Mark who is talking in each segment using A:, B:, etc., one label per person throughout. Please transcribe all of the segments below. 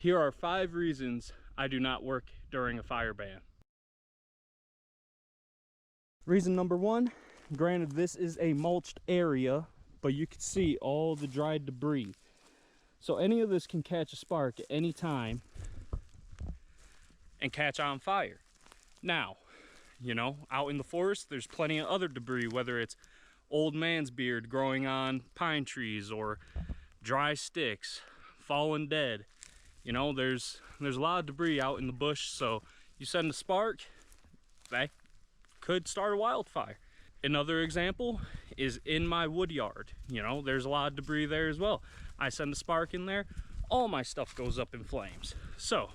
A: Here are 5 reasons I do not work during a fire ban. Reason number 1, granted this is a mulched area, but you can see all the dried debris. So any of this can catch a spark at any time and catch on fire. Now, you know, out in the forest, there's plenty of other debris, whether it's old man's beard growing on pine trees or dry sticks, fallen dead. You know, there's a lot of debris out in the bush, so you send a spark, that could start a wildfire. Another example is in my wood yard. You know, there's a lot of debris there as well. I send a spark in there, all my stuff goes up in flames. So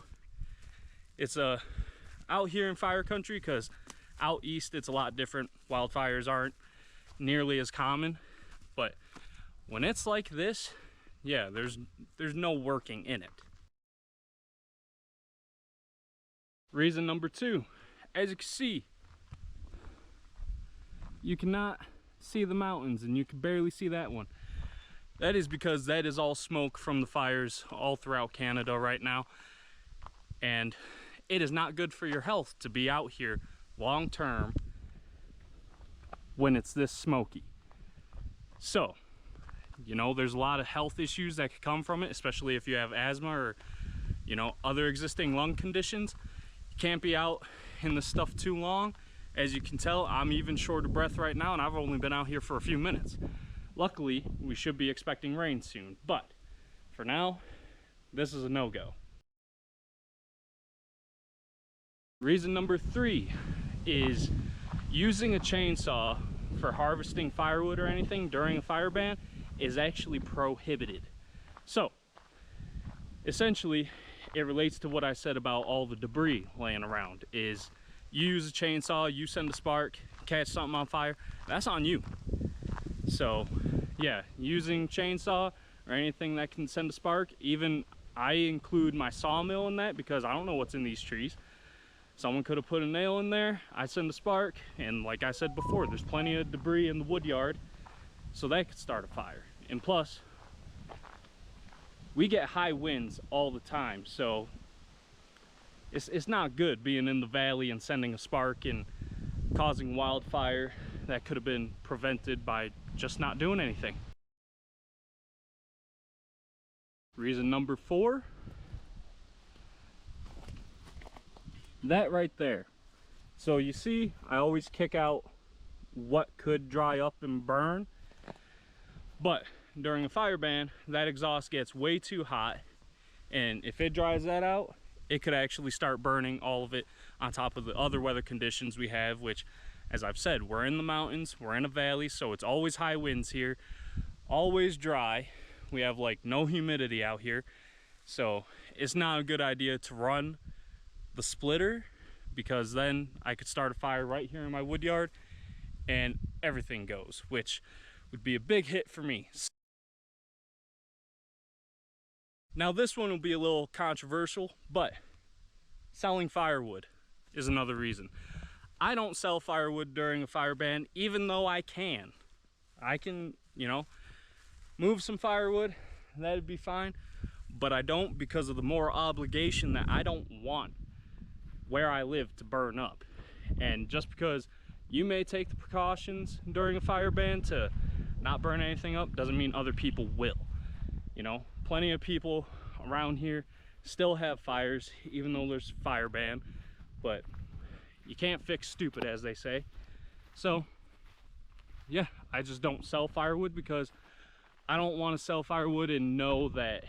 A: it's out here in fire country, because out east it's a lot different. Wildfires aren't nearly as common, but when it's like this, yeah, there's no working in it. Reason number 2, as you can see, you cannot see the mountains, and you can barely see that one. That is because that is all smoke from the fires all throughout Canada right now, and it is not good for your health to be out here long term when it's this smoky. So, you know, there's a lot of health issues that could come from it, especially if you have asthma or, you know, other existing lung conditions. You can't be out in this stuff too long. As you can tell, I'm even short of breath right now, and I've only been out here for a few minutes. Luckily, we should be expecting rain soon, but for now, this is a no-go. Reason number 3 is using a chainsaw for harvesting firewood or anything during a fire ban is actually prohibited. So, essentially, it relates to what I said about all the debris laying around. Is you use a chainsaw, you send a spark, catch something on fire, that's on you. So yeah, using chainsaw or anything that can send a spark, even I include my sawmill in that, because I don't know what's in these trees. Someone could have put a nail in there, I send a spark, and like I said before, there's plenty of debris in the wood yard, so that could start a fire. And plus, we get high winds all the time, so it's not good being in the valley and sending a spark and causing wildfire that could have been prevented by just not doing anything. Reason number 4, that right there. So you see, I always kick out what could dry up and burn, but during a fire ban, that exhaust gets way too hot, and if it dries that out, it could actually start burning all of it on top of the other weather conditions we have, which, as I've said, we're in the mountains, we're in a valley, so it's always high winds here, always dry. We have like no humidity out here, so it's not a good idea to run the splitter, because then I could start a fire right here in my wood yard and everything goes, which would be a big hit for me. Now this one will be a little controversial, but selling firewood is another reason. I don't sell firewood during a fire ban, even though I can. I can, you know, move some firewood, that'd be fine, but I don't, because of the moral obligation that I don't want where I live to burn up. And just because you may take the precautions during a fire ban to not burn anything up doesn't mean other people will. You know, plenty of people around here still have fires, even though there's a fire ban, but you can't fix stupid, as they say. So yeah, I just don't sell firewood, because I don't want to sell firewood and know that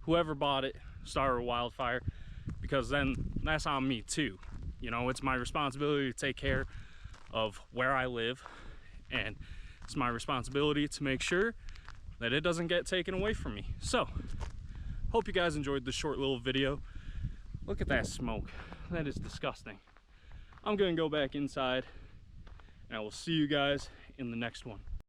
A: whoever bought it started a wildfire, because then that's on me too. You know, it's my responsibility to take care of where I live, and it's my responsibility to make sure that it doesn't get taken away from me. So, hope you guys enjoyed this short little video. Look at that smoke. That is disgusting. I'm gonna go back inside, and I will see you guys in the next one.